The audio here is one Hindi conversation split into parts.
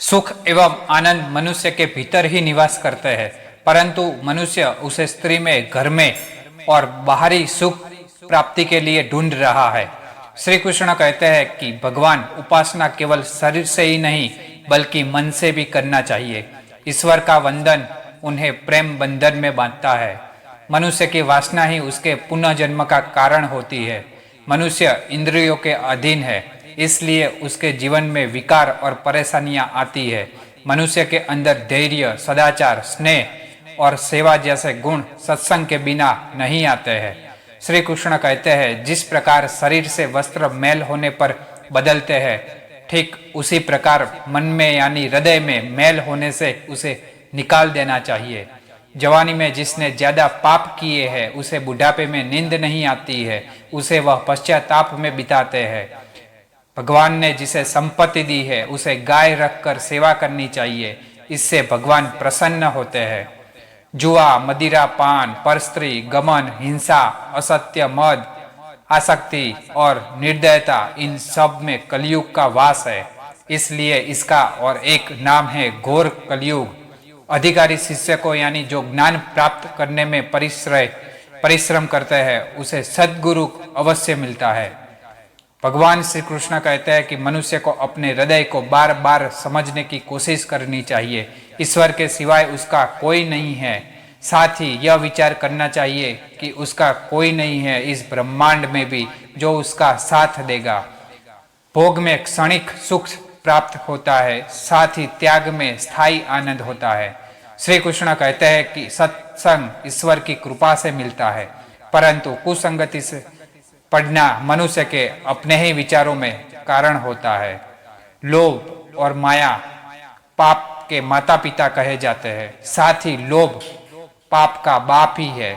सुख एवं आनंद मनुष्य के भीतर ही निवास करते हैं, परंतु मनुष्य उसे स्त्री में, घर में और बाहरी सुख प्राप्ति के लिए ढूंढ रहा है। श्री कृष्ण कहते हैं कि भगवान उपासना केवल शरीर से ही नहीं बल्कि मन से भी करना चाहिए। ईश्वर का वंदन उन्हें प्रेम बंधन में बांधता है। मनुष्य की वासना ही उसके पुनः जन्म का कारण होती है। मनुष्य इंद्रियों के अधीन है, इसलिए उसके जीवन में विकार और परेशानियां आती है। मनुष्य के अंदर धैर्य, सदाचार, स्नेह और सेवा जैसे गुण सत्संग के बिना नहीं आते हैं। श्री कृष्ण कहते हैं, जिस प्रकार शरीर से वस्त्र मैल होने पर बदलते हैं, ठीक उसी प्रकार मन में यानी हृदय में मैल होने से उसे निकाल देना चाहिए। जवानी में जिसने ज्यादा पाप किए हैं उसे बुढ़ापे में नींद नहीं आती है, उसे वह पश्चाताप में बिताते हैं। भगवान ने जिसे संपत्ति दी है उसे गाय रखकर सेवा करनी चाहिए, इससे भगवान प्रसन्न होते हैं। जुआ, मदिरा पान, परस्त्री, गमन, हिंसा, असत्य, मद, आसक्ति और निर्दयता, इन सब में कलयुग का वास है। इसलिए इसका और एक नाम है घोर कलयुग। अधिकारी शिष्य को यानी जो ज्ञान प्राप्त करने में परिश्रम करते हैं उसे सद्गुरु अवश्य मिलता है। भगवान श्री कृष्ण कहते हैं कि मनुष्य को अपने हृदय को बार बार समझने की कोशिश करनी चाहिए। ईश्वर के सिवाय उसका कोई नहीं है। साथ ही यह विचार करना चाहिए कि उसका कोई नहीं है इस ब्रह्मांड में भी जो उसका साथ देगा। भोग में क्षणिक सुख प्राप्त होता है, साथ ही त्याग में स्थायी आनंद होता है। श्री कृष्ण कहते हैं कि सत्संग ईश्वर की कृपा से मिलता है, परंतु कुसंगति से पढ़ना मनुष्य के अपने ही विचारों में कारण होता है। लोभ और माया पाप के माता पिता कहे जाते हैं, साथ ही लोभ पाप का बाप ही है।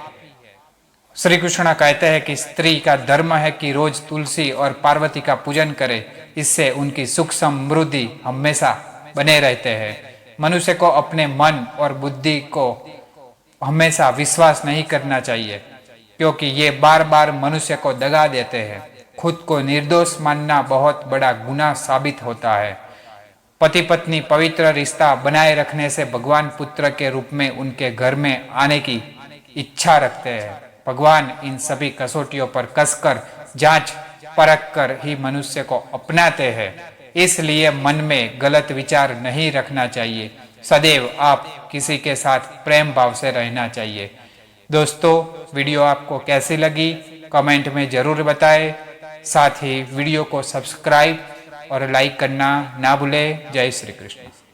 श्री कृष्ण कहते हैं कि स्त्री का धर्म है कि रोज तुलसी और पार्वती का पूजन करे, इससे उनकी सुख समृद्धि हमेशा बने रहते हैं। मनुष्य को अपने मन और बुद्धि को हमेशा विश्वास नहीं करना चाहिए, क्योंकि ये बार बार मनुष्य को दगा देते हैं। खुद को निर्दोष मानना बहुत बड़ा गुनाह साबित होता है। पति पत्नी पवित्र रिश्ता बनाए रखने से भगवान पुत्र के रूप में उनके घर में आने की इच्छा रखते हैं। भगवान इन सभी कसौटियों पर कसकर जांच परख कर ही मनुष्य को अपनाते हैं। इसलिए मन में गलत विचार नहीं रखना चाहिए। सदैव आप किसी के साथ प्रेम भाव से रहना चाहिए। दोस्तों, वीडियो आपको कैसी लगी कमेंट में जरूर बताएं। साथ ही वीडियो को सब्सक्राइब और लाइक करना ना भूलें। जय श्री कृष्ण।